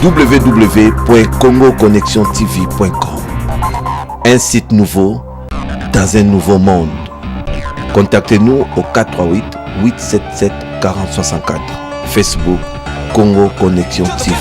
www.congoconnexiontv.com. Un site nouveau dans un nouveau monde. Contactez-nous au 438 877 4064. Facebook Congo Connexion TV.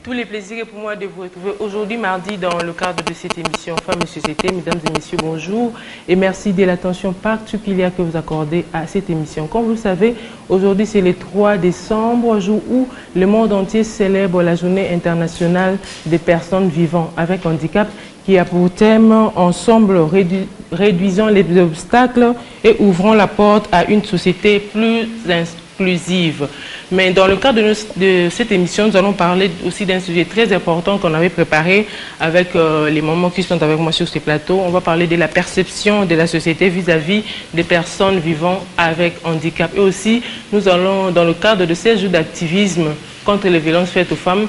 Tous les plaisirs pour moi de vous retrouver aujourd'hui mardi dans le cadre de cette émission Femmes et Société. Mesdames et messieurs, bonjour et merci de l'attention particulière que vous accordez à cette émission. Comme vous le savez, aujourd'hui c'est le 3 décembre, jour où le monde entier célèbre la journée internationale des personnes vivant avec handicap qui a pour thème « Ensemble, réduisons les obstacles et ouvrons la porte à une société plus inclusive ». Mais dans le cadre de cette émission, nous allons parler aussi d'un sujet très important qu'on avait préparé avec les mamans qui sont avec moi sur ce plateau. On va parler de la perception de la société vis-à-vis des personnes vivant avec handicap. Et aussi, nous allons, dans le cadre de ces jours d'activisme contre les violences faites aux femmes,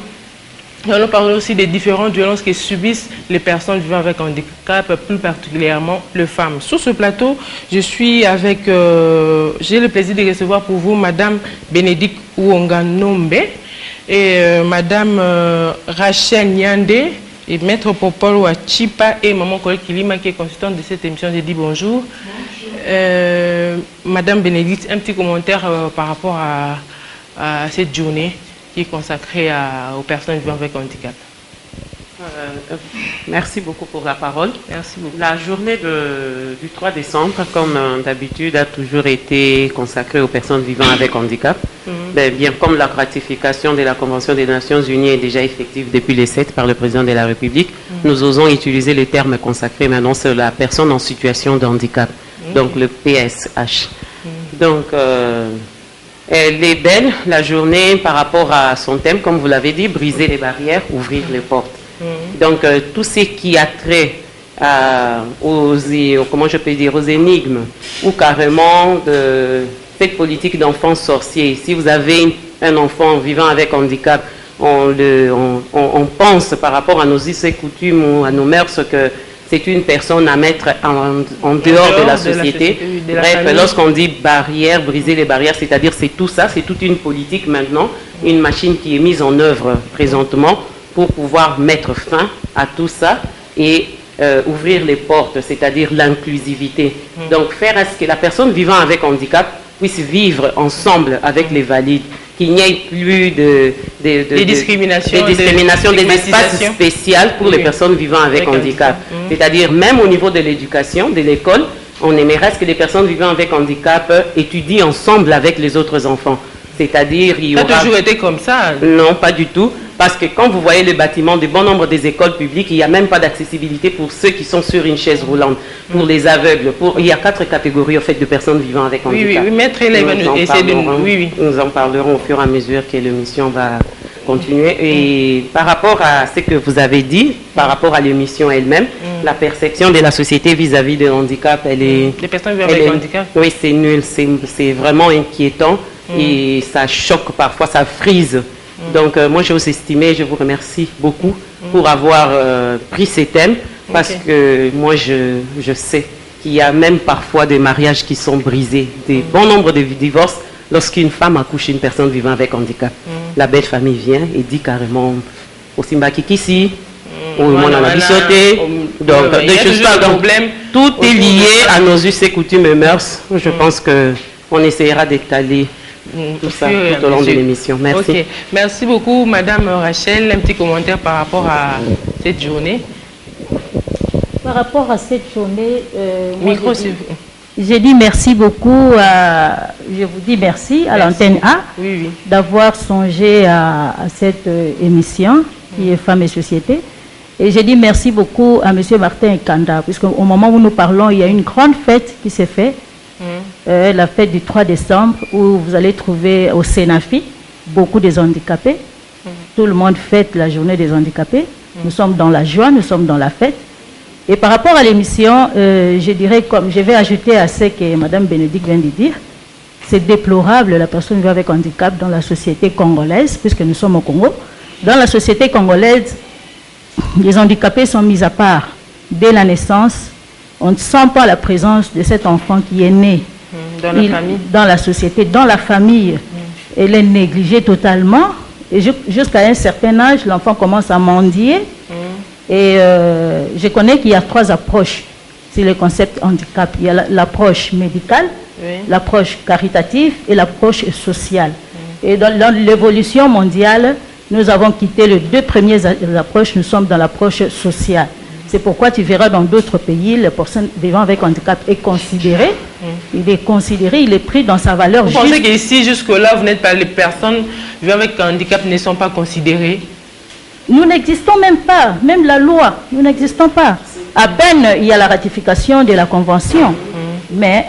nous allons parler aussi des différentes violences que subissent les personnes vivant avec handicap, plus particulièrement les femmes. Sur ce plateau, je suis avec, j'ai le plaisir de recevoir pour vous Madame Bénédicte Ouonganombe et Madame Rachel Nyande et Maître Popol Wachipa et Maman Kole Kilima qui est consultante de cette émission. Je dis bonjour. Madame Bénédicte, un petit commentaire par rapport à cette journée qui est consacré aux personnes vivant avec handicap. Merci beaucoup pour la parole. Merci beaucoup. La journée du 3 décembre, comme d'habitude, a toujours été consacrée aux personnes vivant avec handicap. Bien comme la ratification de la Convention des Nations Unies est déjà effective depuis le 7 par le président de la République, nous osons utiliser le terme consacré maintenant sur la personne en situation de handicap, donc le PSH. Donc, elle est belle, la journée, par rapport à son thème, comme vous l'avez dit, briser les barrières, ouvrir les portes. Donc, tout ce qui a trait aux énigmes, ou carrément de cette politique d'enfants sorciers. Si vous avez un enfant vivant avec handicap, on pense par rapport à nos us et coutumes ou à nos mœurs que c'est une personne à mettre en dehors de la société. Bref, lorsqu'on dit barrière, briser les barrières, c'est-à-dire c'est tout ça, c'est toute une politique maintenant, une machine qui est mise en œuvre présentement pour pouvoir mettre fin à tout ça et ouvrir les portes, c'est-à-dire l'inclusivité. Donc faire à ce que la personne vivant avec handicap puisse vivre ensemble avec les valides, qu'il n'y ait plus de discriminations, des espaces spéciaux pour les personnes vivant avec handicap. C'est-à-dire même au niveau de l'éducation, de l'école, on aimerait que les personnes vivant avec handicap étudient ensemble avec les autres enfants. C'est-à-dire, il y aura... Ça a toujours été comme ça? Non, pas du tout. Parce que quand vous voyez le bâtiment de bon nombre des écoles publiques, il n'y a même pas d'accessibilité pour ceux qui sont sur une chaise roulante, pour les aveugles. Il y a 4 catégories en fait, de personnes vivant avec handicap. Oui, maître, nous en parlerons au fur et à mesure que l'émission va continuer. Et par rapport à ce que vous avez dit, par rapport à l'émission elle-même, la perception de la société vis-à-vis de handicap, elle est... Les personnes vivant avec handicap? Oui, c'est nul, c'est vraiment inquiétant et ça choque parfois, ça frise. Donc moi je vous estime, je vous remercie beaucoup pour avoir pris ces thèmes parce que moi je sais qu'il y a même parfois des mariages qui sont brisés, des bon nombre de divorces lorsqu'une femme accouche une personne vivant avec handicap. La belle famille vient et dit carrément au Simba Kikisi, au monde en a bichoté, donc des choses pas problème. Tout est lié à nos us et coutumes et mœurs. Je pense qu'on essaiera d'étaler tout ça tout au long de l'émission. Merci. Okay. Merci beaucoup, Madame Rachel. Un petit commentaire par rapport à cette journée. Par rapport à cette journée, j'ai dit merci beaucoup, je vous dis merci à l'antenne A d'avoir songé à cette émission qui est Femmes et Société. Et j'ai dit merci beaucoup à M. Martin Kanda, puisqu'au moment où nous parlons, il y a une grande fête qui s'est faite. La fête du 3 décembre où vous allez trouver au Sénafi beaucoup des handicapés. Tout le monde fête la journée des handicapés. Nous sommes dans la joie, nous sommes dans la fête. Et par rapport à l'émission, je dirais, comme je vais ajouter à ce que Mme Bénédicte vient de dire, c'est déplorable la personne vivant avec handicap dans la société congolaise, puisque nous sommes au Congo. Dans la société congolaise, les handicapés sont mis à part dès la naissance. On ne sent pas la présence de cet enfant qui est né dans la famille, dans la société, dans la famille. Elle est négligée totalement Et jusqu'à un certain âge, l'enfant commence à mendier. Et je connais qu'il y a 3 approches sur le concept handicap. Il y a l'approche médicale, l'approche caritative et l'approche sociale. Et dans l'évolution mondiale, nous avons quitté les 2 premières approches, nous sommes dans l'approche sociale. C'est pourquoi tu verras dans d'autres pays, les personnes vivant avec handicap est considéré, il est considéré, il est pris dans sa valeur. Vous pensez qu'ici, jusque-là, vous n'êtes pas, les personnes vivant avec handicap ne sont pas considérées? Nous n'existons même pas, même la loi, nous n'existons pas. À peine il y a la ratification de la convention, mais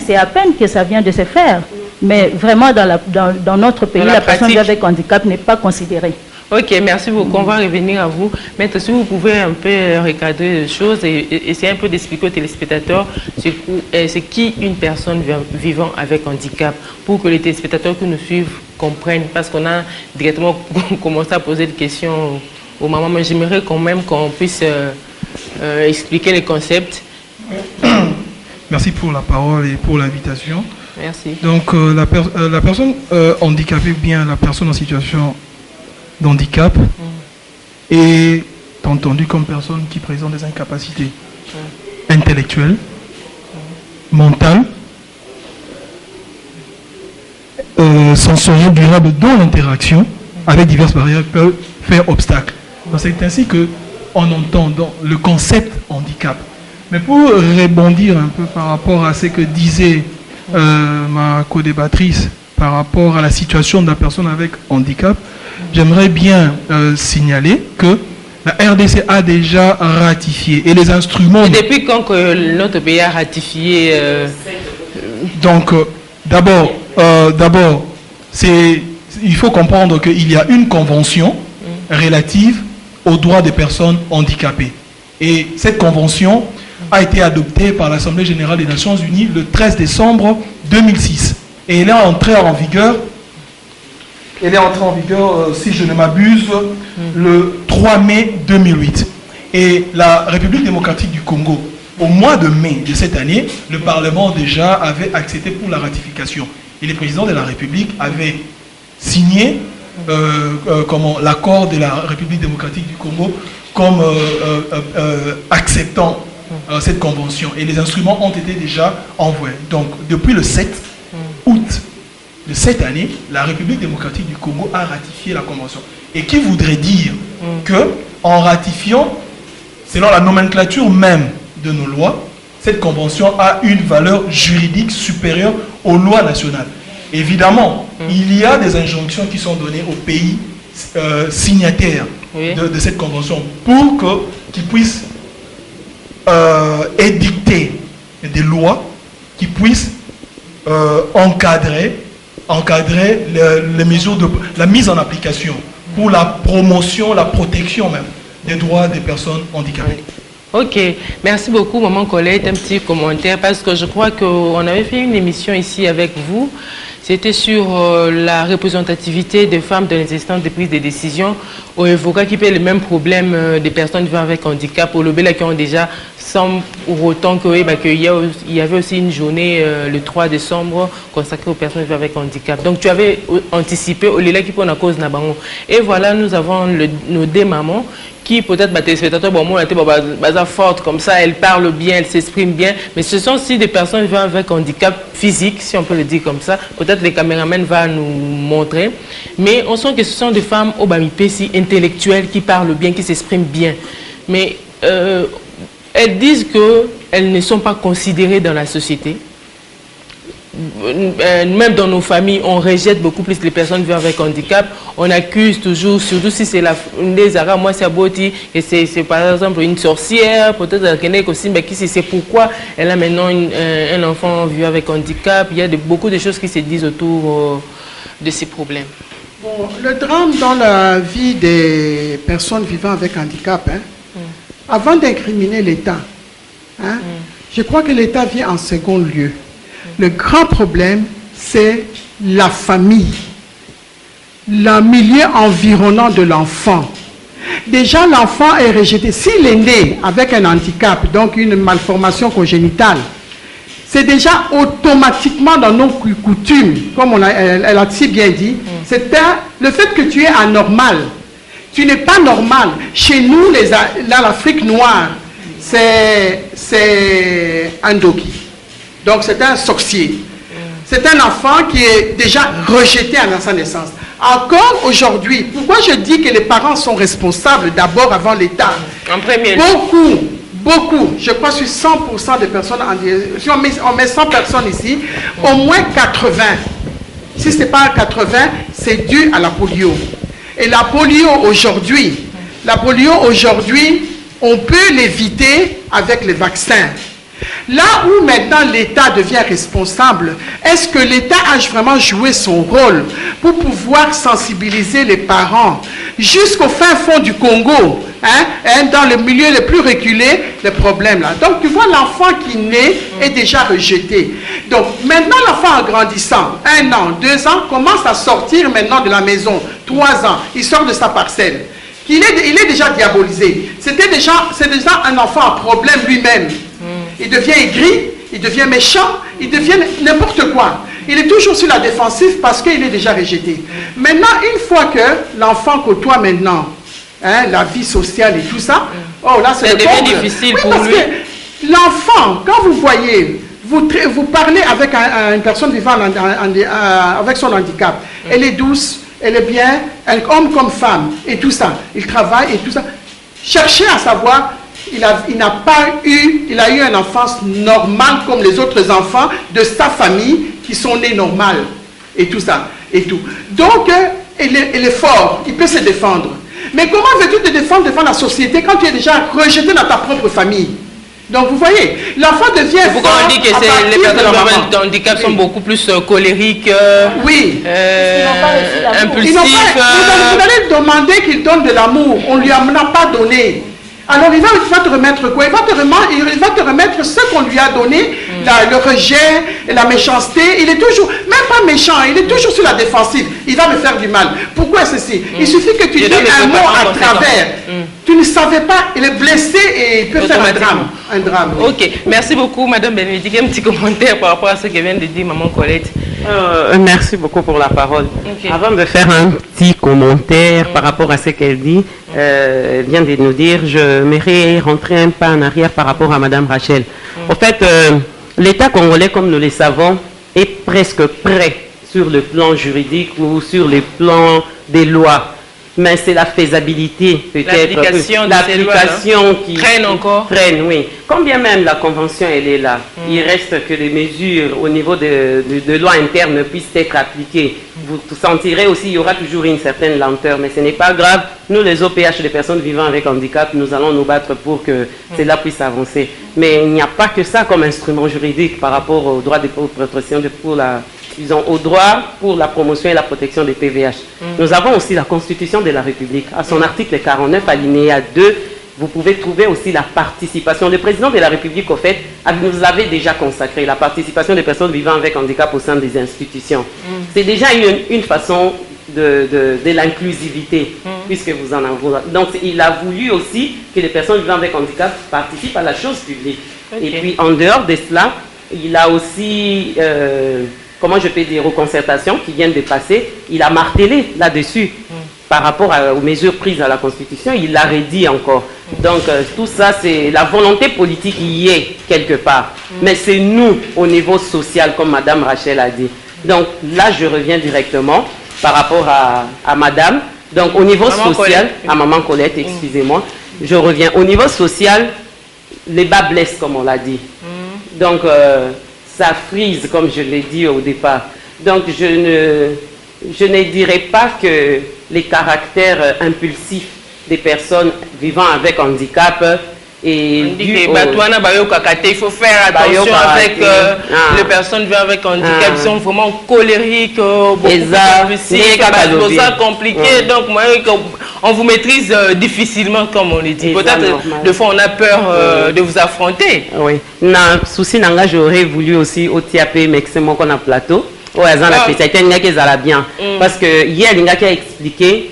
c'est à peine que ça vient de se faire. Mais vraiment, dans notre pays, la personne vivant avec handicap n'est pas considérée. Ok, merci beaucoup. On va revenir à vous. Maintenant, si vous pouvez un peu recadrer les choses et essayer un peu d'expliquer aux téléspectateurs c'est qui une personne vivant avec handicap, pour que les téléspectateurs qui nous suivent comprennent, parce qu'on a directement commencé à poser des questions aux mamans, mais j'aimerais quand même qu'on puisse expliquer les concepts. Merci pour la parole et pour l'invitation. Merci. Donc, la personne handicapée, ou bien la personne en situation d'handicap est entendue comme personne qui présente des incapacités intellectuelles, mentales, sensorielles, durables, dont l'interaction avec diverses barrières peut faire obstacle. C'est ainsi qu'on entend dans le concept handicap. Mais pour rebondir un peu par rapport à ce que disait ma co-débattrice par rapport à la situation de la personne avec handicap, j'aimerais bien signaler que la RDC a déjà ratifié et les instruments... Et depuis quand que notre pays a ratifié Donc, d'abord, il faut comprendre qu'il y a une convention relative aux droits des personnes handicapées. Et cette convention a été adoptée par l'Assemblée générale des Nations Unies le 13 décembre 2006. Et elle est entrée en vigueur, si je ne m'abuse, le 3 mai 2008. Et la République démocratique du Congo, au mois de mai de cette année, le Parlement déjà avait accepté pour la ratification. Et le président de la République avait signé l'accord de la République démocratique du Congo comme acceptant cette convention. Et les instruments ont été déjà envoyés. Donc, depuis le 7 août de cette année, la République démocratique du Congo a ratifié la convention. Et qui voudrait dire que, en ratifiant, selon la nomenclature même de nos lois, cette convention a une valeur juridique supérieure aux lois nationales. Évidemment, il y a des injonctions qui sont données aux pays signataires de cette convention pour qu'ils puissent édicter des lois qui puissent encadrer les mesures de la mise en application pour la promotion, la protection même des droits des personnes handicapées. Ok, merci beaucoup Maman Colette, un petit commentaire parce que je crois qu'on avait fait une émission ici avec vous. C'était sur la représentativité des femmes dans les instances de prise de décision au Evoca qui paient le même problème des personnes vivant avec handicap au Lobela qui ont déjà, sans pour autant qu'il y avait aussi une journée le 3 décembre consacrée aux personnes vivant avec handicap. Donc tu avais anticipé au Lila qui peut en cause Nabango. Et voilà, nous avons nos deux mamans qui peut-être des téléspectateurs, bon, moi, elle forte comme ça, elle parle bien, elle s'exprime bien, mais ce sont aussi des personnes vivant avec handicap physique, si on peut le dire comme ça. Peut-être les caméramans vont nous montrer, mais on sent que ce sont des femmes au Bamipesi intellectuelles qui parlent bien, qui s'expriment bien. Mais elles disent qu'elles ne sont pas considérées dans la société. Même dans nos familles, on rejette beaucoup plus les personnes vivant avec handicap. On accuse toujours, surtout si c'est des arabes, moi c'est Aboti, et c'est par exemple une sorcière, peut-être qu'elle aussi, mais qui c'est pourquoi elle a maintenant un enfant vivant avec handicap. Il y a beaucoup de choses qui se disent autour de ces problèmes. Bon, le drame dans la vie des personnes vivant avec handicap, avant d'incriminer l'État, je crois que l'État vient en second lieu. Le grand problème, c'est la famille, le milieu environnant de l'enfant. Déjà, l'enfant est rejeté. S'il est né avec un handicap, donc une malformation congénitale, c'est déjà automatiquement dans nos coutumes, comme elle a si bien dit, le fait que tu es anormal. Tu n'es pas normal. Chez nous, l'Afrique noire, c'est un doki. Donc c'est un sorcier. C'est un enfant qui est déjà rejeté à sa naissance. Encore aujourd'hui, pourquoi je dis que les parents sont responsables d'abord avant l'État? En premier. Beaucoup, je crois sur 100% des personnes, si on met 100 personnes ici, au moins 80. Si ce n'est pas 80, c'est dû à la polio. Et la polio aujourd'hui, on peut l'éviter avec les vaccins. Là où maintenant l'État devient responsable, est-ce que l'État a vraiment joué son rôle pour pouvoir sensibiliser les parents jusqu'au fin fond du Congo, dans le milieu le plus reculé, les problèmes là. Donc tu vois, l'enfant qui naît est déjà rejeté. Donc maintenant l'enfant en grandissant, 1 an, 2 ans, commence à sortir maintenant de la maison, 3 ans, il sort de sa parcelle. Il est déjà diabolisé. C'est déjà un enfant à problème lui-même. Il devient aigri, il devient méchant, il devient n'importe quoi. Il est toujours sur la défensive parce qu'il est déjà rejeté. Maintenant, une fois que l'enfant côtoie maintenant la vie sociale et tout ça, oh là c'est devient difficile pour parce lui. Que l'enfant, quand vous voyez, vous parlez avec une personne vivant avec son handicap, elle est douce, elle est bien, homme comme femme, et tout ça. Il travaille et tout ça. Cherchez à savoir, il a eu une enfance normale comme les autres enfants de sa famille qui sont nés normales, et tout ça, et tout. Donc, il est fort, il peut se défendre. Mais comment veux-tu te défendre devant la société quand tu es déjà rejeté dans ta propre famille? Donc, vous voyez, l'enfant devient fort. Pourquoi on dit que les personnes avec de handicap sont beaucoup plus colériques, impulsifs. Vous allez demander qu'il donne de l'amour. On ne lui en a pas donné. Alors, il va te remettre quoi? Il va te remettre ce qu'on lui a donné, le rejet, la méchanceté. Il est toujours, même pas méchant, il est toujours sur la défensive. Il va me faire du mal. Pourquoi ceci? Il suffit que tu dis un mot à travers. Tu ne savais pas, il est blessé et il peut faire un drame. Ok, merci beaucoup, Madame Bénédicte. Un petit commentaire par rapport à ce que vient de dire Maman Colette. Merci beaucoup pour la parole. Okay. Avant de faire un petit commentaire par rapport à ce qu'elle dit, elle vient de nous dire, je m'aimerais rentrer un pas en arrière par rapport à Madame Rachel. En fait, l'État congolais, comme nous le savons, est presque prêt sur le plan juridique ou sur le plan des lois. Mais c'est la faisabilité, peut-être. L'application qui traîne encore. Traîne, oui. Combien même la convention, elle est là. Il reste que les mesures au niveau de loi interne puissent être appliquées. Vous sentirez aussi, il y aura toujours une certaine lenteur, mais ce n'est pas grave. Nous, les OPH, les personnes vivant avec handicap, nous allons nous battre pour que cela puisse avancer. Mais il n'y a pas que ça comme instrument juridique par rapport aux droits de protection au droit pour la promotion et la protection des PVH. Nous avons aussi la Constitution de la République. À son article 49, alinéa 2, vous pouvez trouver aussi la participation. Le président de la République, au fait, nous avait déjà consacré la participation des personnes vivant avec handicap au sein des institutions. C'est déjà une façon de l'inclusivité, puisque vous en avez. Donc, il a voulu aussi que les personnes vivant avec handicap participent à la chose publique. Okay. Et puis, en dehors de cela, il a aussi... comment je peux dire, aux concertations qui viennent de passer, il a martelé là-dessus par rapport aux mesures prises à la Constitution, il l'a redit encore. Donc tout ça, c'est la volonté politique y est quelque part. Mais c'est nous, au niveau social, comme Madame Rachel a dit. Donc là, je reviens directement par rapport à Madame. Donc au niveau social, à Maman Colette, excusez-moi, je reviens. Au niveau social, les bas blessent, comme on l'a dit. Donc... ça frise, comme je l'ai dit au départ. Donc, je ne dirais pas que les caractères impulsifs des personnes vivant avec handicap et il faut faire attention avec les personnes vivant avec handicap, ils sont vraiment colériques, beaucoup impulsifs, c'est ça compliqué, donc moi, on vous maîtrise difficilement, comme on le dit. Peut-être, de fois, on a peur de vous affronter. Oui. Non, souci nanga, j'aurais voulu aussi au TAP, mais c'est mon qu'on a plateau. Oh, la spécialité, il y a bien. Parce que hier, il y a expliqué,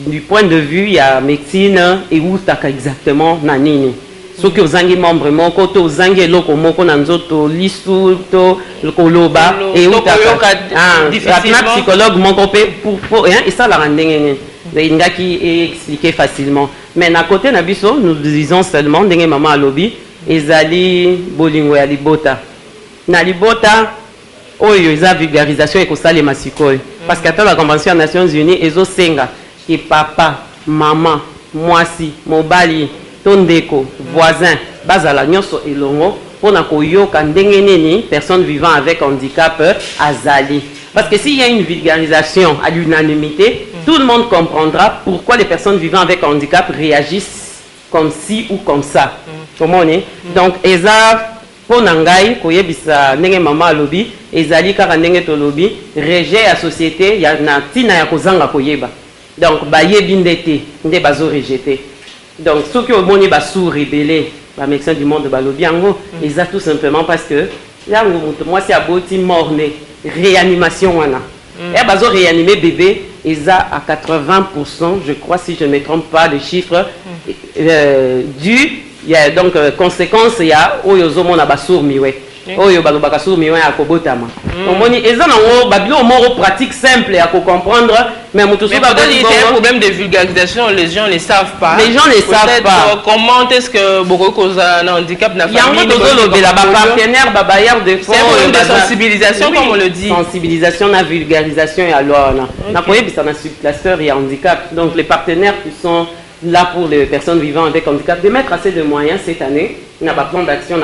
du point de vue, il y a médecine et où tu as exactement nanini. soki ozangi membre moko to ozangi eloko moko na nzoto lisu to koloba eutaka psychologue moko pe pour esalaka ndenge nini ingaki expliquer facilement mais na côté na biso nous disons seulement ndenge mama alobi ezali bolingo ya libota na libota oyo eza vulgarisation ekosalema sikoyo parce que ata la convention des Nations Unies ezosenga ki papa maman mwasi mobali to ndeko voisin bazala nyonso elongo mpona koyoka ndenge nini personne vivant avec handicap azali parce que s'il y a une vulgarisation à l'unanimité tout le monde comprendra pourquoi les personnes vivant avec handicap réagissent comme ci ou comme ça comment on est donc eza pona ngai koyebisa ndenge mama alobi ezali kaka ndenge tolobi rejet ya société ya na tina ya kozanga koyeba donc bayebi ndete nde bazo rejeter donc ceux qui ont moni basu rebellé ba médecins du monde balobi yango eza tout simplement parce que yango muto moi c'est aboti morné réanimation wana et bazo réanimer bébé eza à 80% je crois si je ne me trompe pas le chiffre il y a donc conséquence il y a oyo zomona basourmiwe oyo balobaka sourmiwe ya kobotama omoni eza nango babilo moko pratique simple ya comprendre mais mutu so ba il y a un problème de vulgarisation les gens ne savent pas comment est-ce que beaucoup cause un handicap na famille yango tozolobela ba partenaire ba bailleur de fonds de sensibilisation comme on le dit sensibilisation na vulgarisation ya loi na koyebisa na subclasseur ya handicap donc les partenaires qui sont là pour les personnes vivant avec handicap, de mettre assez de moyens cette année, il y a un plan d'action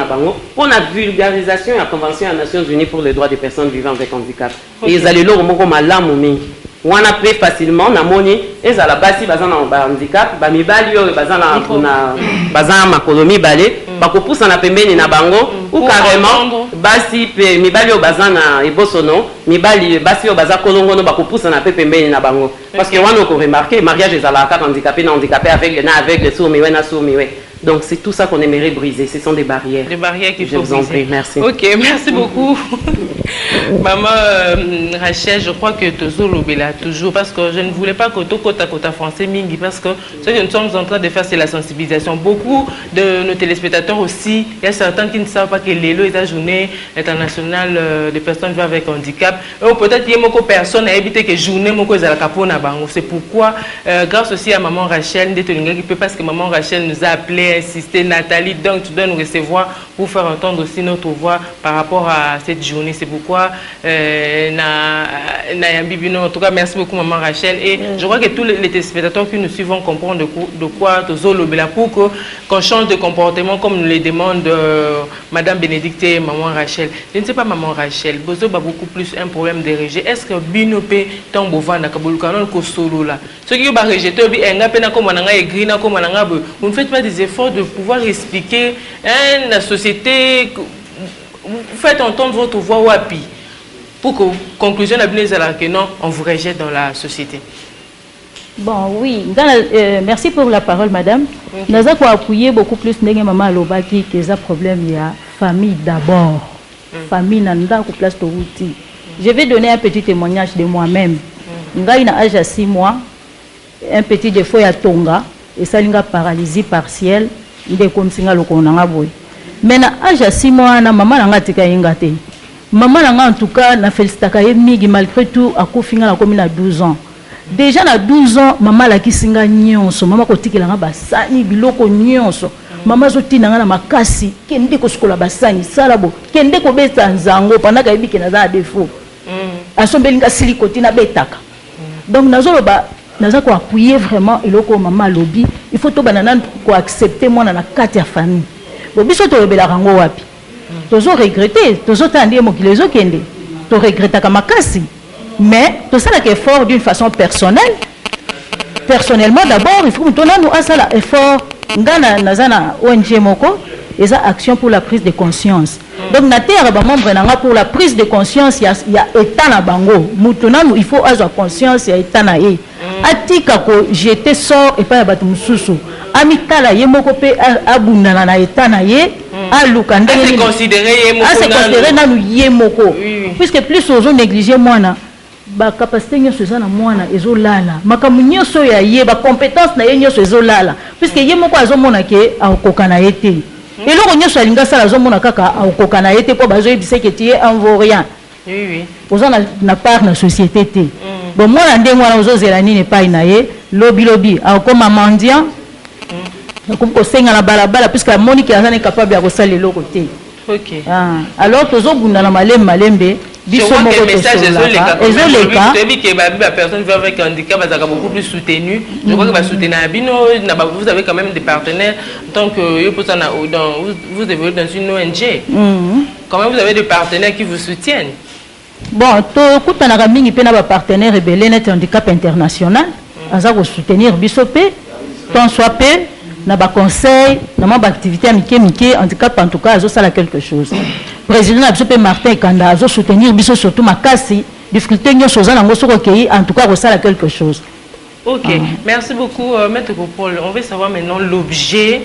pour la vulgarisation et la Convention des Nations Unies pour les droits des personnes vivant avec handicap. Et ils allaient là au moment où on a pris facilement, na moni, et à la base, ils ont un handicap, ba mibali yo bazana makolomi balé, ba ko poussa na pembeni na bango ou carrément basi pe mibali yo bazana ebosono, mibali basi yo baza kolongo no ba ko poussa na pembeni na bango parce que wana ko remarquer mariage est à la carte handicapé na handicapé avec les sourds-muets na sourds-muets. Donc c'est tout ça qu'on aimerait briser, ce sont des barrières. Des barrières qu'il faut briser. Je vous en prie, merci. Ok, merci beaucoup. Maman Rachel, je crois que Tozo Lobela toujours, parce que je ne voulais pas que tout côté français mingi, parce que ce que nous sommes en train de faire, c'est la sensibilisation. Beaucoup de nos téléspectateurs aussi, il y a certains qui ne savent pas que l'élo est la journée internationale des personnes vivant avec handicap. Ou peut-être qu'il y a beaucoup de personnes à éviter que journée moko est à la capona bango. C'est pourquoi, grâce aussi à Maman Rachel, parce que Maman Rachel nous a appelé, insisté, Nathalie, donc tu dois nous recevoir pour faire entendre aussi notre voix par rapport à cette journée. C'est pourquoi en tout cas merci beaucoup Maman Rachel et je crois que tous les téléspectateurs qui nous suivent vont comprendre de quoi pour qu'on change de comportement comme nous le demande Madame Bénédicte et Maman Rachel. Je ne sais pas Maman Rachel, Bozo a beaucoup plus un problème de rejet. Est-ce que Binope Tambova na Kabulukanon ko solo là ce qui va rejeter vous ne faites pas des efforts de pouvoir expliquer la société, vous faites entendre votre voix wapi pour que conclusion que non, on vous rejette dans la société. Bon, oui, merci pour la parole, madame. Nous avons appuyé beaucoup plus maman Lobaki que ça problème il y a famille d'abord. Famille nanda ko place de route. Je vais donner un petit témoignage de moi-même. Nga ina âge à 6 mois, un petit défaut à Tonga et ça linga paralysie partielle, ndé comme singa lokonanga boy. Mais na âge à 6 mois na maman nanga tika ingate. Maman nanga en tout cas na félicitaka migi malgré tout à kofinga la commune à 12 ans. Déjà na 12 ans maman la kisinga nyonso, maman kotikela nga basani biloko nyonso. Maman zotina nga na makasi, kende ko skola basani salabo, kende ko beta nzango pendant ka yebiki na za défaut. Asombelinga silikoti na betaka. Donc nazolo ba naza ko appuyer vraiment eloko maman lobby, il faut to banana ko accepter moi na kati ya famille. Bo biso to yobela rango wapi. Tozo regretter, tozo tandie mokile zo kende. To regretta ka makasi. Mais tout ça est effort d'une façon personnelle. Personnellement d'abord, il faut que nous fassions l'effort. Ngana nazana ONG moko, et ça action pour la prise de conscience. Donc nater ba membre nanga pour la prise de conscience, il y a état na bango. Mutuna il faut avoir conscience il y a état na e. Atika ko jeter sort et pas batu mususu. Amitala ye moko pe abundana na état na ye. Aluka ndenge c'est considéré ye moko. C'est considéré na ye moko. Puisque plus aux négliger moi na ba capacité nyoso eza na mwana ezolala makambo nyonso ya ye ba compétence na ye nyonso ezolala puisque ye moko azomona ke akokana ete eloko nyonso alinga sala azomona kaka akokana ete po bazoyebisa ke tie envaurien oui oza na part na société te bon mwana ndenge wana ozozela nini epai na ye lobi akokoma mendiant akomi kosenga na balabala puisque amoni ke aza na capable ya kosala eloko te. Ok. Alors tozobunda na malembe biso moko tosolaka ezoleka la personne vivant avec handicap va beaucoup plus soutenu. Je crois que va soutenir Abino, vous avez quand même des partenaires tant que vous évoluez dans une ONG. Quand même vous avez des partenaires qui vous soutiennent. Bon, tokutanaka mingi pe na ba partenaire rebelle net handicap international aza ko soutenir biso pe tant soit pe na ba conseil na ma ba activité mike handicap en tout cas azo sala quelque chose. Président na biso pe Martin Kanda azo soutenir biso surtout makasi difficulté nyoso za nango soko kei en tout cas ko sala quelque chose. OK, merci beaucoup maître Paul. On veut savoir maintenant l'objet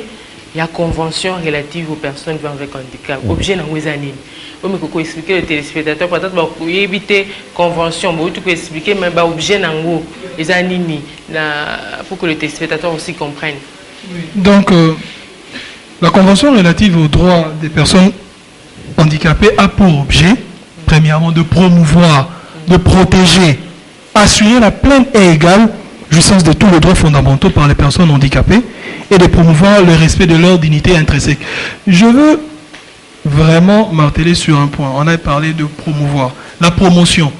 la convention relative aux personnes vivant avec handicap. Objet na ngwezani. On peut expliquer le téléspectateur peut-être pour éviter convention, mais tu peux expliquer même objet nango les anini pour que le téléspectateur aussi comprenne. Donc la convention relative aux droits des personnes handicapées a pour objet premièrement de promouvoir, de protéger, assurer la pleine et égale jouissance de tous les droits fondamentaux par les personnes handicapées et de promouvoir le respect de leur dignité intrinsèque. Je veux vraiment marteler sur un point. On a parlé de promouvoir. La promotion,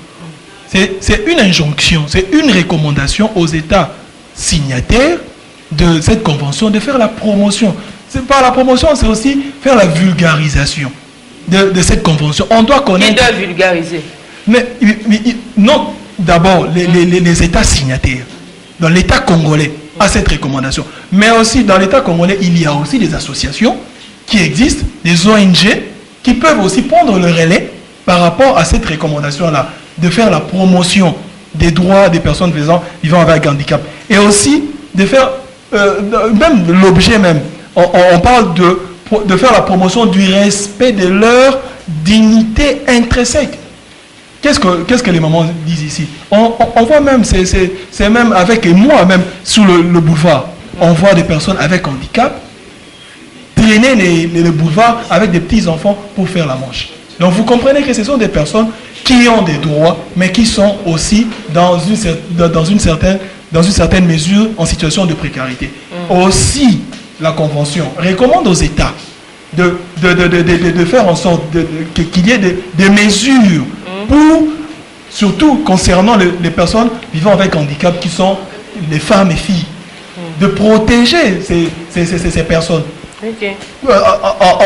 c'est une injonction, c'est une recommandation aux États signataires de cette convention de faire la promotion. C'est pas la promotion, c'est aussi faire la vulgarisation de cette convention. On doit connaître... Qui doit vulgariser? Mais non, d'abord les États signataires. Dans l'État congolais a cette recommandation. Mais aussi dans l'État congolais, il y a aussi des associations qui existent, des ONG qui peuvent aussi prendre le relais par rapport à cette recommandation-là, de faire la promotion des droits des personnes vivant avec handicap. Et aussi de faire, même l'objet même, on parle de faire la promotion du respect de leur dignité intrinsèque. Qu'est-ce que les mamans disent ici? On voit même, c'est même avec moi-même sur le boulevard, on voit des personnes avec handicap traîner les boulevards avec des petits-enfants pour faire la manche. Donc vous comprenez que ce sont des personnes qui ont des droits, mais qui sont aussi dans une certaine mesure en situation de précarité. Aussi, la Convention recommande aux États de faire en sorte qu'il y ait des mesures pour, surtout concernant les personnes vivant avec handicap, qui sont les femmes et filles, de protéger ces personnes. Okay.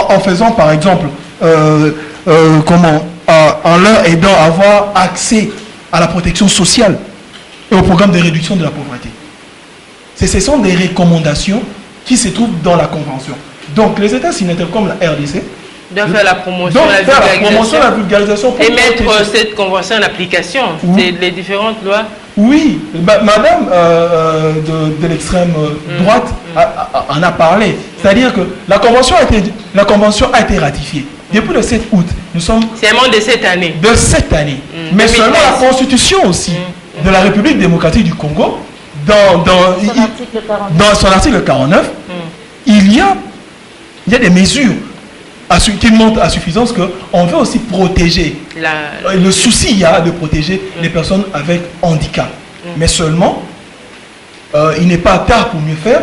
En faisant par exemple, en leur aidant à avoir accès à la protection sociale et au programme de réduction de la pauvreté. Ce sont des recommandations qui se trouvent dans la Convention. Donc les États signataires comme la RDC doivent faire la promotion, la vulgarisation et mettre cette convention en application. Oui. Les différentes lois. Oui, madame de l'extrême droite en a parlé. C'est-à-dire que la convention a été ratifiée. Depuis le 7 août, nous sommes... C'est vraiment de cette année. De cette année. Mais seulement la constitution aussi de la République démocratique du Congo, dans son article 49, il y a des mesures qui montrent à suffisance qu'on veut aussi protéger. Le souci, il y a de protéger les personnes avec handicap. Mais seulement, il n'est pas tard pour mieux faire.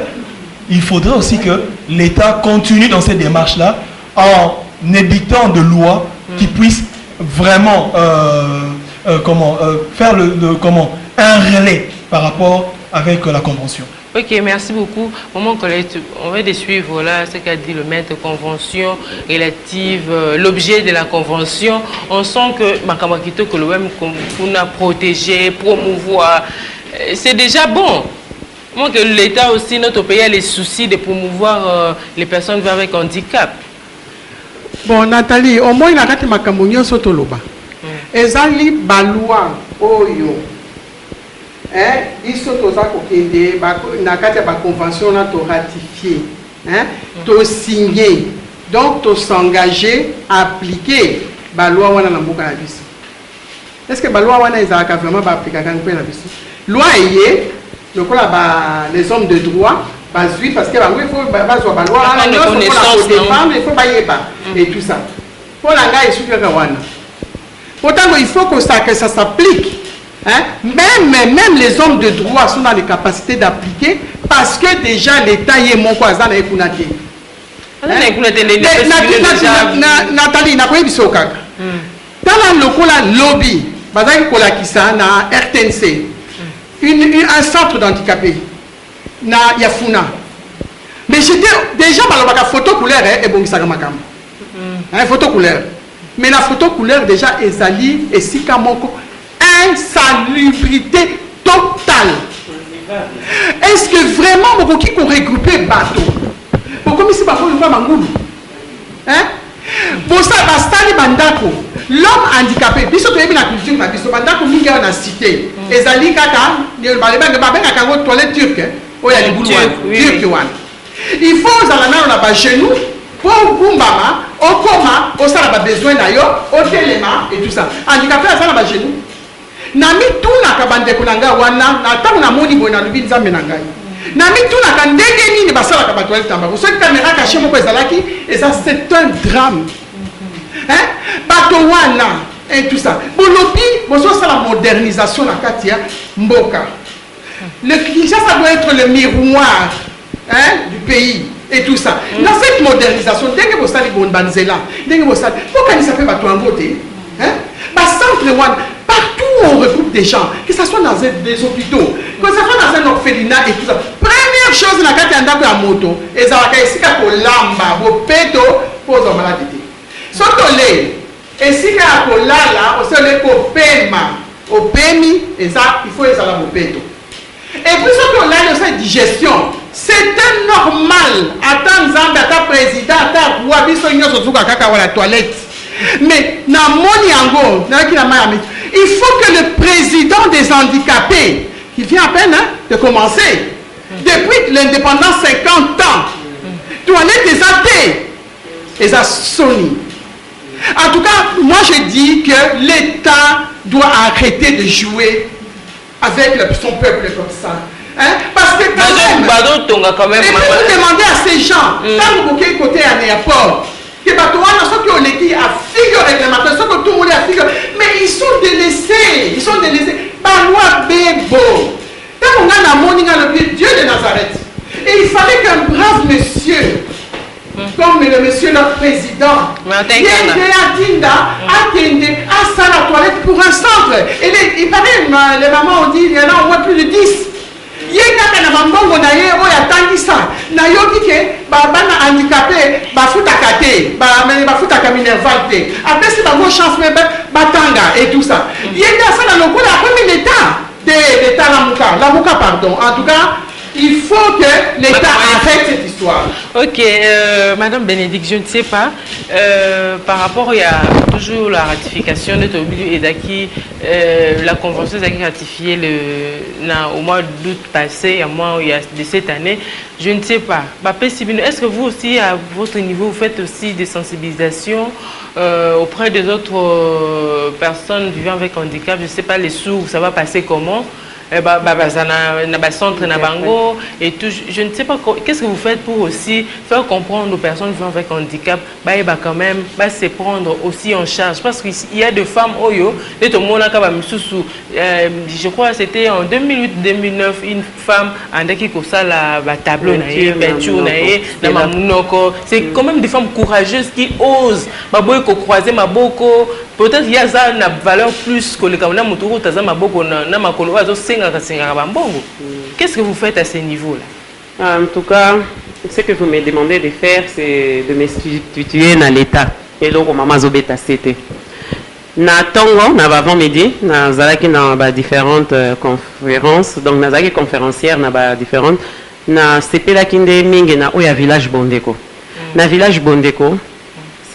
Il faudrait aussi que l'État continue dans cette démarche-là en édictant de lois qui puissent vraiment faire un relais par rapport avec la Convention. Ok, merci beaucoup. Maman Colette, on va suivre là ce qu'a dit le maître, convention relative, l'objet de la convention. On sent que Makamakito que l'OM a protégé, promouvoir, c'est déjà bon. Moi que l'État aussi, notre pays a les soucis de promouvoir les personnes vivant avec handicap. Bon, Nathalie, au moins il a raté Makamunyo Sotoloba. Ezali Balua Oyo. Iso toza kokende na kati ya ba convention na to ratifier, to signer, donc to s'engager à appliquer ba loi wana na mboka na biso. Est-ce que ba loi wana ezalaka vraiment ba appliquer kan pe na biso? Loi eye lokola ba les hommes de droit bazui parce que il faut bazwa balwa il faut et tout ça pour la gars et suka wana pourtant il faut que ça s'applique. Hein? Même les hommes de droit sont dans les capacités d'appliquer parce que déjà l'État y est mon cousin et Kunate. Nathalie, n'a pas eu de kaka. Dans le local lobby, bazaki kolakisa na RTNC, un centre d'handicapés na Yafuna. Mais j'étais déjà dans la photo couleur et bon ça makam. Hein, photo couleur. Mais la photo couleur déjà ezali et sikamoko insalubrité totale. Est-ce que vraiment beaucoup qui ont regroupé bateau? Pourquoi ici pas le mangoulou? Hein? Pour ça, bastali bandako, l'homme handicapé, biso to yebi na culture na biso bandako mingi on a cité. Ezali kaka, le baleba ne babeka kango toilette turque, oya li boulou turque wan. Il faut zalana na ba chez nous pour bumbama, okoma, osala ba besoin na yo, otelema et tout ça. Handicapé ça na ba chez nous. Nami tuna kabande kunanga wana na tangu na moni boy na lubi nzambe na ngai nami tuna ka ndenge nini basala ka batwele tamba so caméra caché moko ezalaki et ça c'est un drame hein bato wana et tout ça bolobi bozo sala modernisation na katia mboka le Kinshasa doit être le miroir hein du pays et tout ça dans cette modernisation ndenge bosali bon banzela ndenge bosali pokanisa pe bato angote hein ba centre wana partout où on regroupe des gens, que ce soit dans des hôpitaux, que ce soit dans un orphelinat et tout ça. Première chose, la carte d'andako à moto, et ça va ici qu'à lamba, au péto, pose en maladie. Sotolé, et si qu'à lala, on se le paiement, au PMI, et ça, il faut les aller au péto. Et puis sotolé, c'est digestion. C'est normal. Attends, Zambia, ta président, ta roi, biso nyo sozuka kaka wala toilette. Mais na moni ango, na ki na mayami. Il faut que le président des handicapés, qui vient à peine hein, de commencer, depuis l'indépendance 50 ans, toilette des athées, et ça sonne. En tout cas, moi je dis que l'État doit arrêter de jouer avec son peuple comme ça. Hein? Parce que quand même, et puis vous demandez à ces gens, quand vous bookez côté à l'aéroport, que tout le monde a figure, mais ils sont délaissés, Balois Bébo. Quand on a la Dieu de Nazareth, et il fallait qu'un brave monsieur, comme le monsieur notre président, vienne à Tinda, attende à ça la toilette pour un centre. Et il paraît, les mamans ont dit, il y en a au moins plus de 10. Il y a un bambongo na ye o ya tangisa na yoki ke ba bana handicapé ba futa kate ba futa kaminerval te après c'est ba chance mais ba tanga et tout ça il y a ça dans le coup la première l'état de l'état la muka pardon en tout cas il faut que l'État arrête cette histoire. Ok, Madame Bénédicte, je ne sais pas, par rapport il y a toujours la ratification de Tobilu et d'Aki, la convention a été ratifiée au mois d'août passé, il y a de cette année, je ne sais pas. Est-ce que vous aussi, à votre niveau, vous faites aussi des sensibilisations auprès des autres personnes vivant avec handicap? Je ne sais pas, les sourds, ça va passer comment? Centre Nabango et tout. Je ne sais pas qu'est-ce que vous faites pour aussi faire comprendre aux personnes vivant avec handicap, quand même, se prendre aussi en charge. Parce qu'il y a des femmes, je crois que c'était en 2008-2009, une femme qui a la tableau, c'est quand même des femmes courageuses qui osent croiser ma boko. Peut-être qu'il y a une valeur plus que le Kamana Moutoro, Tazama Boko, Namakolo, qu'est-ce que vous faites à ce niveau-là? En tout cas, ce que vous me demandez de faire, c'est de me substituer dans l'État. Et donc, maman Zobeta, c'était. Na Tongo, na avant-midi, na Zalaki na différentes conférences, donc na Zalaki conférencière na différentes, na Sepela Kinde Mingi na Oya Village Bondeko. Na Village Bondeko,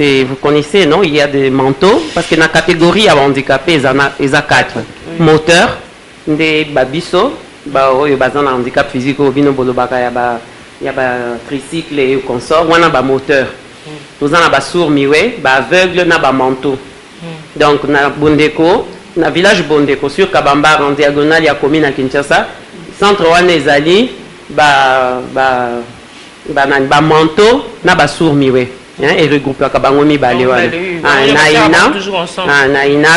vous connaissez, non? Il y a des manteaux, parce que dans la catégorie à handicapés, il y a 4. Moteur, des babiso, il y a un handicap physique, il y a un tricycle et consort, il y a un moteur. Nous avons un sourd, aveugle, un manteau. Donc, dans Bondeko, dans le village Bondeko, sur Kabamba, en diagonale, il y a commune à Kinshasa, centre Wanezali, manteau na ba sourmiwe et regroupe ka bango mibale wana naina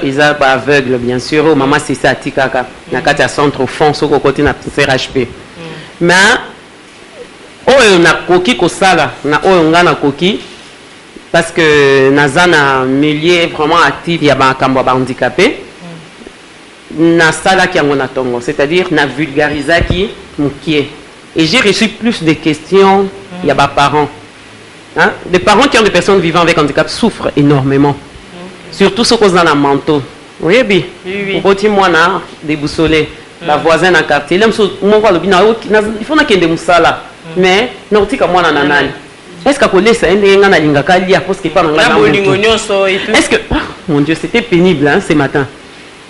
ils sont aveugles bien sûr maman c'est ça tikaka na kati ya centre au fond soko côté na CRHP mais oyo na koki kosala na oyo ngana koki parce que naza na milieu vraiment actif ya makambo ba handicapé na sala ki yango na tongo c'est-à-dire na vulgarisaki mukie et j'ai reçu plus de questions il y a des parents. Hein? Les parents qui ont des personnes vivant avec handicap souffrent énormément. Surtout ceux qui ont un manteau. Oui, oui. Pour moi, des boussolés. La voisine dans le quartier. Il faut qu'il y ait des moussala. Mais, non, tu sais moi, est-ce que laisse un des gens qui parce qu'il parle est-ce que, mon Dieu, c'était pénible hein, ce matin.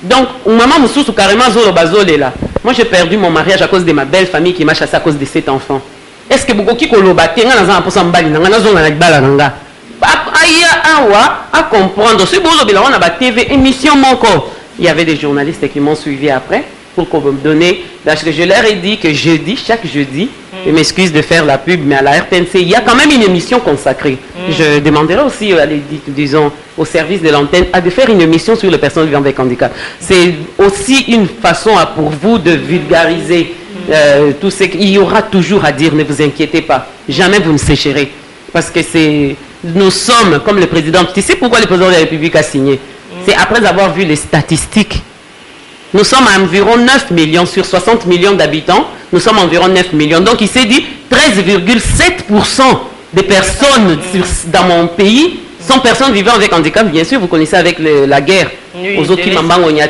Donc, maman me soucie carrément zolo bazolé là. Moi, j'ai perdu mon mariage à cause de ma belle famille qui m'a chassé à cause de 7 enfants. Est-ce que beaucoup qui kolobaté nga na pour sambali nga na zonga na bala nga aya awa à comprendre si bozo bila on a ba TV émission moko il y avait des journalistes qui m'ont suivi après pour qu'on me donne parce que je leur ai dit que chaque jeudi je m'excuse de faire la pub mais à la RTNC il y a quand même une émission consacrée. Je demanderai aussi disons au service de l'antenne de faire une émission sur les personnes vivant avec handicap. C'est aussi une façon pour vous de vulgariser tout ce qu'il y aura toujours à dire, ne vous inquiétez pas. Jamais vous ne sécherez. Parce que nous sommes, comme le président, tu sais pourquoi le président de la République a signé? C'est après avoir vu les statistiques. Nous sommes à environ 9 millions sur 60 millions d'habitants. Nous sommes à environ 9 millions. Donc il s'est dit 13,7% des personnes dans mon pays sont personnes vivant avec handicap. Bien sûr, vous connaissez avec la guerre. Aux autres qui m'ont violé,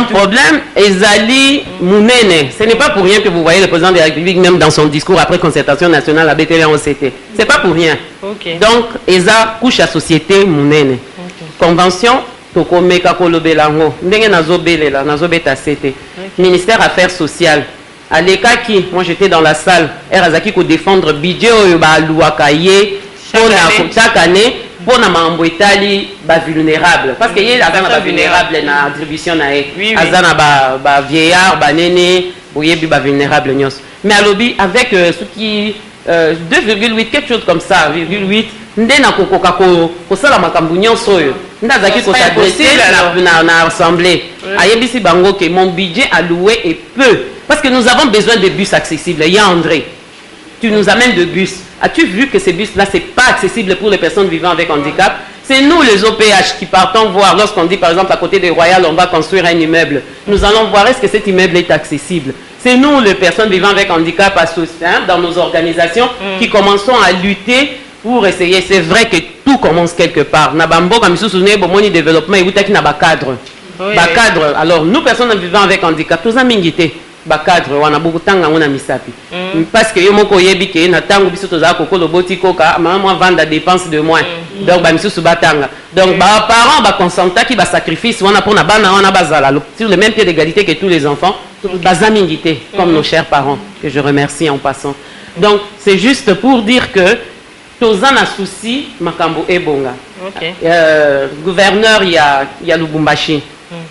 problème, Ezali Mounene. Ce n'est pas pour rien que vous voyez le président de la République, même dans son discours après concertation nationale à BTL-OCT. Ce n'est pas pour rien. Donc, Eza couche à société Mounene. Convention, Tokomeka Kolobelango, Ndenge Nazobelela, Nazobeta CT. Ministère Affaires sociales. À l'Ekaki, moi j'étais dans la salle, Erazaki pour défendre Bidjo Louakaye. Chaque année, pour na mambo itali ba vulnérable parce que y a ba vulnérable na attribution na azana ba vieillard ba néné boyebi ba vulnérable nyos mais à lobby avec ce qui 2,8 quelque chose comme ça 0,8 ndena kokoka ko sala makambu nyonso yo ndazaki ko s'adresser na assemblée ayebisi bango que mon budget alloué est peu parce que nous avons besoin de bus accessibles. Il y a André, tu nous amènes de bus. As-tu vu que ces bus-là, ce n'est pas accessible pour les personnes vivant avec handicap? C'est nous, les OPH, qui partons voir, lorsqu'on dit, par exemple, à côté des Royal, on va construire un immeuble. Nous allons voir, est-ce que cet immeuble est accessible? C'est nous, les personnes vivant avec handicap associées, dans nos organisations, qui commençons à lutter pour essayer. C'est vrai que tout commence quelque part. Nabambo, comme vous vous souvenez, bon, développement, et vous avez un cadre. Cadre. Alors, nous, personnes vivant avec handicap, tous amingité. Bakadre wana bukutanga ngona misapi parce que yo moko yebi ke na tango biso toza kokolo boti koka maman vendre dépense de moins donc ba misusu batanga donc ba parents ba consenta ki ba sacrifice wana pour na bana wana bazala sur le même pied d'égalité que tous les enfants bazamingité comme nos chers parents que je remercie en passant. Donc c'est juste pour dire que toza na souci makambo ebonga. Gouverneur il y a Lubumbashi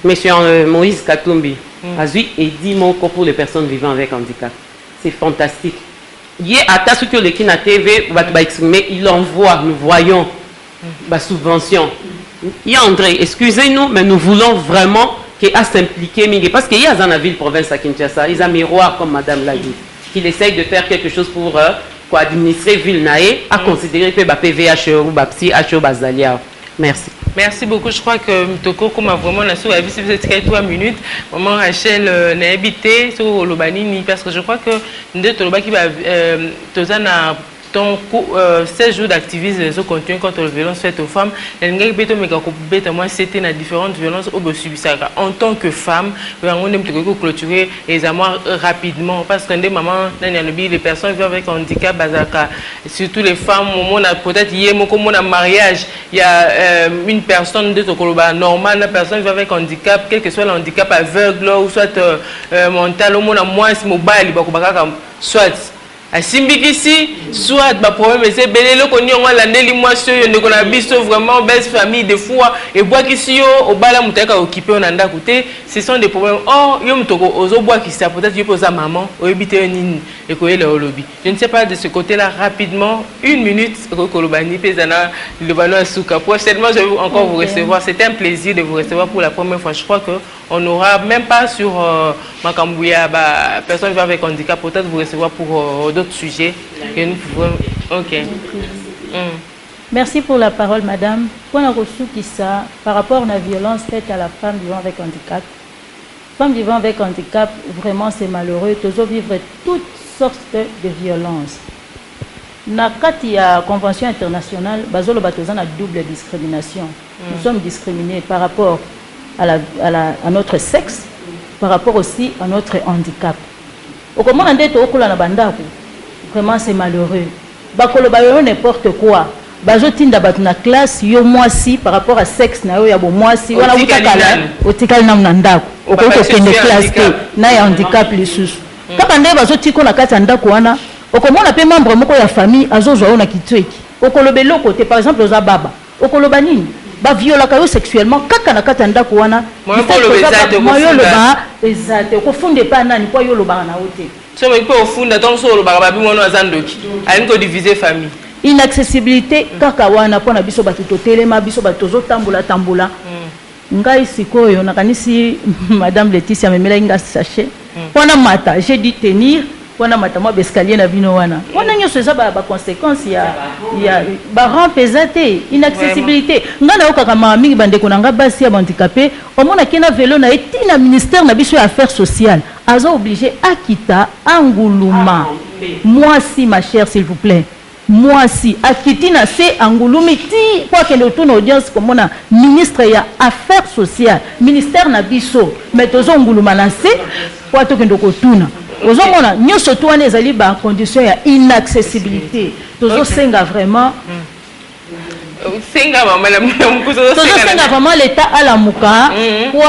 monsieur Moïse Katumbi Azui et 10 mots pour les personnes vivant avec handicap. C'est fantastique. Il y a ce que les Kina TV exprimer, il envoie, nous voyons la subvention. Il y a André, excusez-nous, mais nous voulons vraiment qu'il a s'impliquer parce qu'il y a dans la ville province à Kinshasa, ils ont un miroir comme Madame l'a dit, qu'il essaye de faire quelque chose pour administrer ville nae, à considérer que PVH ou Psy HO Bazalia. Merci. Merci beaucoup. Je crois que Mtoko, comme vraiment la soupe, si vous êtes 3 minutes, maman Rachel n'a habité sur Lobanini parce que je crois que nous avons donc 16 jours d'activisme de ce contenu contre la violence faite aux femmes. Moi, c'était la différente violence au en tant que femme, on a clôturer les amours rapidement parce que les personnes vivant avec handicap, surtout les femmes, peut-être hier, comme on a mariage, il y a une personne de normale, une personne vivant avec handicap, quel que soit le handicap aveugle ou soit mental, au moins mobile, soit Asimbikisi, soit ma problème c'est belé le koni on la neli moi sur ne kona biso vraiment belle famille des fois et bois qui si au bala mutaka occupé on anda côté ce sont des problèmes oh yo mutoko ozo bois qui ça peut-être yo posa maman o ebite nini et ko ele olobi je ne sais pas de ce côté là rapidement 1 minute kolobani pezana le ballon asuka prochainement je vais encore vous recevoir c'était un plaisir de vous recevoir pour la première fois je crois que on n'aura même pas sur Makambouya personne vivant avec handicap peut-être vous recevoir pour d'autres sujets que nous pouvons. Ok. Merci pour la parole, madame. Pour la reçu qui ça, par rapport à la violence faite à la femme vivant avec handicap, femme vivant avec handicap, vraiment c'est malheureux. Toujours vivre toutes sortes de violences. Dans la convention internationale, bazolo batozan a double discrimination. Nous sommes discriminés par rapport à notre sexe, par rapport aussi à notre handicap. Au comment on dit vraiment c'est malheureux. Bakolo bayo n'importe quoi. Bazo tinda bat na classe yo moisi par rapport à sexe na yo ya bo moisi wana utakala otikali na ndako. Okoko kende classe te na ya handicap lisusu. Kaka nde bazo tiko na kati ndako wana okomona pe membre moko ya famille azozwa na kitweki. Okolobelo côté par exemple oza baba. Okoloba nini? Ba viola kayo sexuellement kaka na kati ndako wana. Moyo loba ezate ko funde pa nani kwa yo loba na ote. Inaccessibilité kaka wana pona biso batuto telema biso batozo tambola ngai sikoyo nakanisi madame Laetitia memela inga sachet pona mata j'ai dit tenir pona mata moi escalier na bino wana wana nyoso za ba conséquences ya ba rampezate inaccessibilité ngana okaka mingi bandeko na nga basi ya handicapé omona kena vélo na etina ministère na biso ya affaires sociales azo obligé akita anguluma moi si ma chère s'il vous plaît moi si akitina c'est angulumi ti quoi que le tourne audience comme on a ministre ya affaires sociales ministère na biso mais tozo anguluma na c'est quoi to kendo ko tuna ozo mona nyoso to wana ezali ba condition ya inaccessibilité tozo senga vraiment senga vraiment l'état à la mouka pour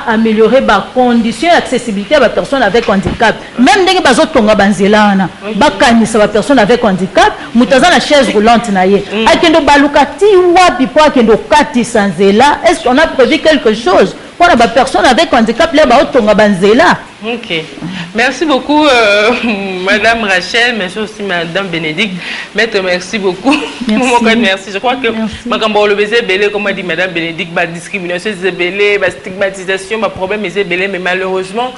améliorer les conditions d'accessibilité à la personne avec handicap. Même dès que bazo tonga banzela na bakanisa ba personne avec handicap, mutaza na chaise roulante na ye. Akendo balukati wapi po akendo kati sanzela, est-ce qu'on a prévu quelque chose pour la personne avec handicap là ba tonga banzela? Ok. Merci beaucoup, Madame Rachel, merci aussi Madame Bénédicte. Maître, merci beaucoup. Merci. Je crois que Makambo le baiser belé, comme a dit Madame Bénédicte, la discrimination c'est belé, la stigmatisation, le problème c'est belé, mais malheureusement,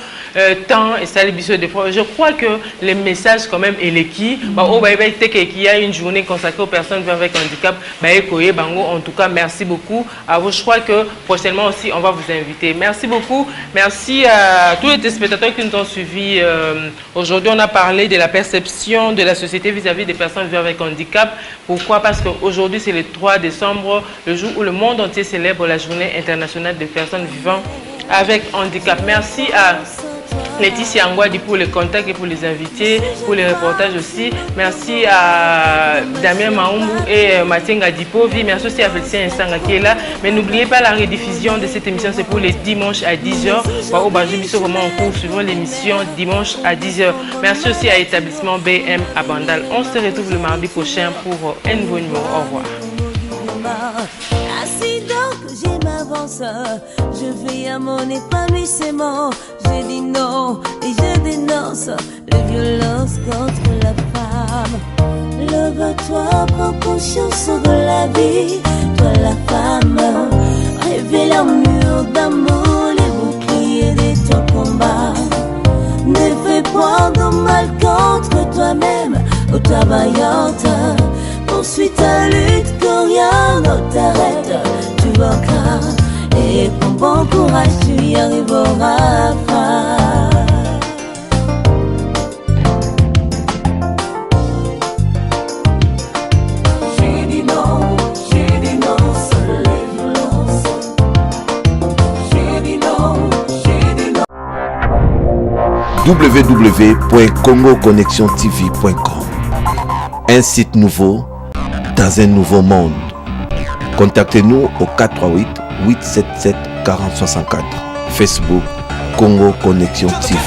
tant et ça les bisous des fois. Je crois que les messages quand même et les qui, qu'il y a une journée consacrée aux personnes vivant avec handicap, en tout cas, merci beaucoup à vous. Je crois que prochainement aussi, on va vous inviter. Merci beaucoup. Merci à tous les téléspectateurs qui nous ont suivis. Aujourd'hui, on a parlé de la perception de la société vis-à-vis des personnes vivant avec handicap. Pourquoi? Parce qu'aujourd'hui, c'est le 3 décembre, le jour où le monde entier célèbre la journée internationale des personnes vivant avec handicap. Merci à Laetitia Ngwadi pour les contacts et pour les invités, pour les reportages aussi. Merci à Damien Maoumou et Matenga Dipovi. Merci aussi à Félicien Nsanga qui est là. Mais n'oubliez pas la rediffusion de cette émission, c'est pour les dimanches à 10h. Au Banjimiso, vraiment en cours, suivant l'émission dimanche à 10h. Merci aussi à l'établissement BM à Bandal. On se retrouve le mardi prochain pour un nouveau numéro. Au revoir. Je m'avance, je vais à mon épanouissement. Je dis non et je dénonce les violences contre la femme. Lève-toi, prends conscience de la vie. Toi la femme, révèle un mur d'amour, les boucliers de ton combat. Ne fais point de mal contre toi-même, ô toi vaillante. Poursuis ta lutte, que rien ne t'arrête. Tu vaincras et prends bon courage, tu y arriveras. J'ai dit non sur les violences. J'ai dit non. www.congoconnexiontv.com. Un site nouveau dans un nouveau monde. Contactez-nous au 438 877 4064. Facebook Congo Connexion TV.